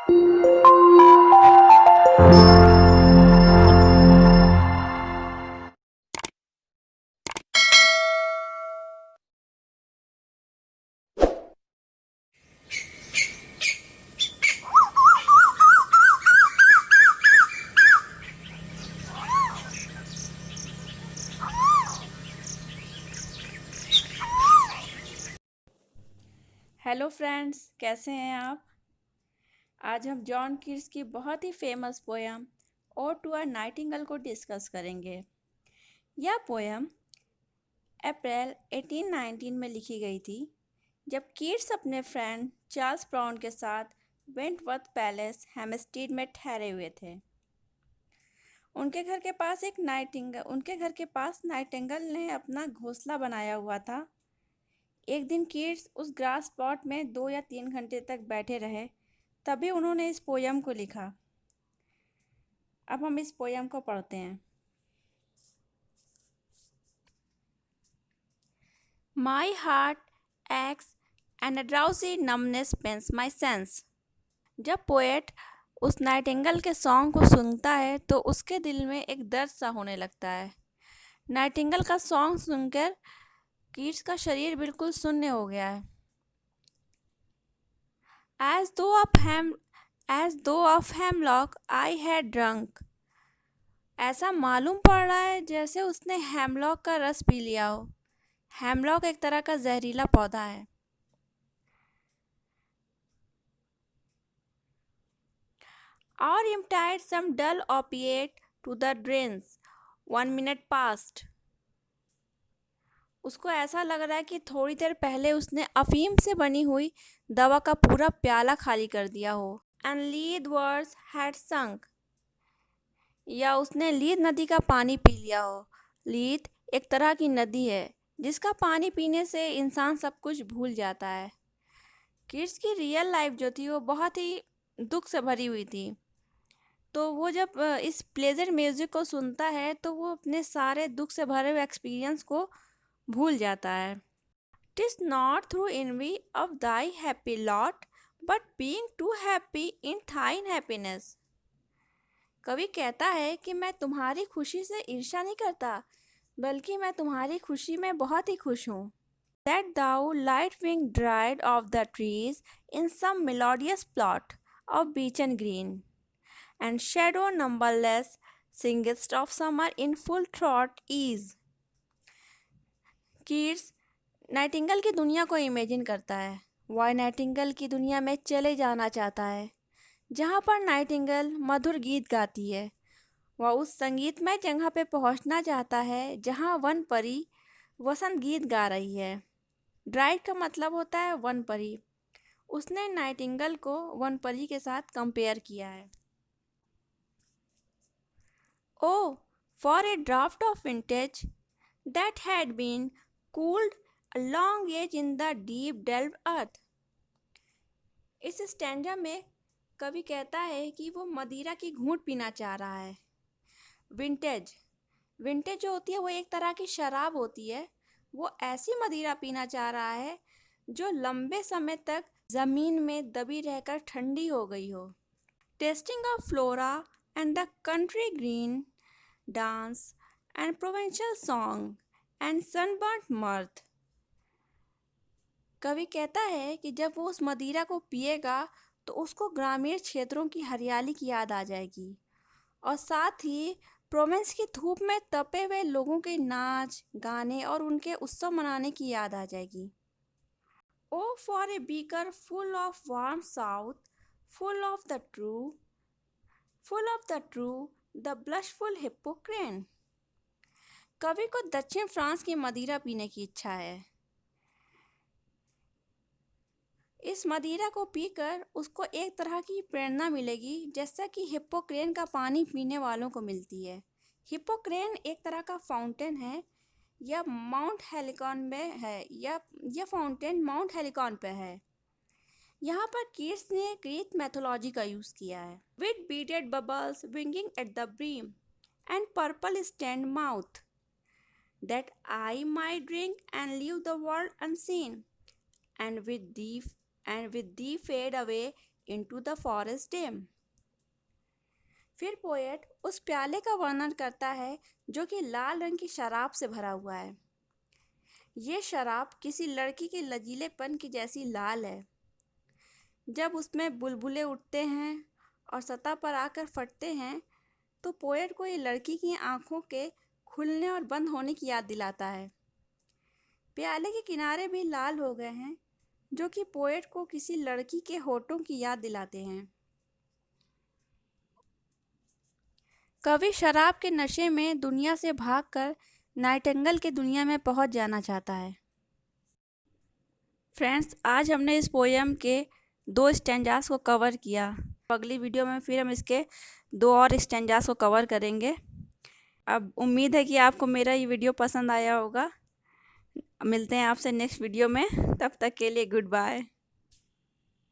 Hello friends, कैसे हैं आप? आज हम जॉन कीट्स की बहुत ही famous poem ode to a nightingale को डिस्कस करेंगे। यह पोयम अप्रैल 1819 में लिखी गई थी, जब कीट्स अपने फ्रेंड चार्ल्स ब्राउन के साथ वेंटवर्थ पैलेस हेम्पस्टेड में ठहरे हुए थे। उनके घर के पास नाइटिंगेल ने अपना घोंसला बनाया हुआ था। एक दिन कीट्स उस ग्रास प्लॉट में 2 या 3 घंटे तक बैठे रहे, तभी उन्होंने इस पोयम को लिखा। अब हम इस पोयम को पढ़ते हैं। My heart aches and a drowsy numbness pains my sense। जब पोएट उस नाइटिंगेल के सॉन्ग को सुनता है तो उसके दिल में एक दर्द सा होने लगता है। नाइटिंगेल का सॉन्ग सुनकर कीट्स का शरीर बिल्कुल शून्य हो गया है। As though of hemlock I had drunk। ऐसा मालूम पड़ रहा है जैसे उसने हेमलॉक का रस पी लिया हो। हेमलॉक एक तरह का जहरीला पौधा है। Or imitated some dull opiate to the drains। 1 minute passed। उसको ऐसा लग रहा है कि थोड़ी देर पहले उसने अफीम से बनी हुई दवा का पूरा प्याला खाली कर दिया हो। And Lead words had sunk। या उसने लीद नदी का पानी पी लिया हो। लीद एक तरह की नदी है जिसका पानी पीने से इंसान सब कुछ भूल जाता है। किड्स की रियल लाइफ जो थी वो बहुत ही दुख से भरी हुई थी, तो वो जब इस प्लेजर म्यूज़िक को सुनता है तो वो अपने सारे दुख से भरे हुए एक्सपीरियंस को भूल जाता है। "'Tis not through envy of thy happy lot, but being too happy in thine happiness। कवि कहता है कि मैं तुम्हारी खुशी से ईर्ष्या नहीं करता, बल्कि मैं तुम्हारी खुशी में बहुत ही खुश हूँ। That thou light wing dried of the trees in some melodious plot of beechen green, and shadow numberless singest of summer in full throat ease। Keats Nightingale की दुनिया को इमेजिन करता है। वह नाइटिंगेल की दुनिया में चले जाना चाहता है जहाँ पर नाइटिंगेल मधुर गीत गाती है। वह उस संगीतमय जगह पे पहुँचना चाहता है जहाँ वन परी वसंत गीत गा रही है। ड्राइड का मतलब होता है वन परी। उसने नाइटिंगेल को वन परी के साथ कंपेयर किया है। Oh, for a draught of vintage that had been cooled a long age in the deep delved earth। इस स्टैंजा में कवि कहता है कि वो मदिरा की घूंट पीना चाह रहा है। विंटेज विंटेज जो होती है वो एक तरह की शराब होती है। वो ऐसी मदिरा पीना चाह रहा है जो लंबे समय तक ज़मीन में दबी रहकर ठंडी हो गई हो। Tasting of Flora and the country green dance and provincial song and sunburnt mirth. कवि कहता है कि जब वो उस मदिरा को पिएगा तो उसको ग्रामीण क्षेत्रों की हरियाली की याद आ जाएगी और साथ ही प्रोवेंस की धूप में तपे हुए लोगों के नाच गाने और उनके उत्सव मनाने की याद आ जाएगी। O for a beaker full of warm south, full of the true, full of the true the blushful Hippocrene. कवि को दक्षिण फ्रांस की मदिरा पीने की इच्छा है। इस मदिरा को पीकर उसको एक तरह की प्रेरणा मिलेगी जैसा कि हिप्पोक्रेन का पानी पीने वालों को मिलती है। हिप्पोक्रेन एक तरह का फाउंटेन है। यह माउंट हेलिकॉन में है। यह फाउंटेन माउंट हेलिकॉन पे है। यहाँ पर कीट्स ने ग्रीक मैथोलॉजी का यूज़ किया है। With beaded bubbles winging at the brim and purple stand mouth, that I my drink and leave the world unseen, and with thee fade away into the forest dam. फिर poet उस प्याले का वर्णन करता है जो कि लाल रंग की शराब से भरा हुआ है। ये शराब किसी लड़की के लचीलेपन की जैसी लाल है। जब उसमें बुलबुले उठते हैं और सतह पर आकर फटते हैं तो पोएट को ये लड़की की आंखों के खुलने और बंद होने की याद दिलाता है। प्याले के किनारे भी लाल हो गए हैं जो कि पोएट को किसी लड़की के होठों की याद दिलाते हैं। कवि शराब के नशे में दुनिया से भागकर नाइटिंगेल की दुनिया में पहुंच जाना चाहता है। फ्रेंड्स, आज हमने इस पोएम के 2 स्टैंजास को कवर किया। अगली वीडियो में फिर हम इसके 2 और स्टैंजास को कवर करेंगे। अब उम्मीद है कि आपको मेरा ये वीडियो पसंद आया होगा। मिलते हैं आपसे नेक्स्ट वीडियो में, तब तक के लिए गुड बाय।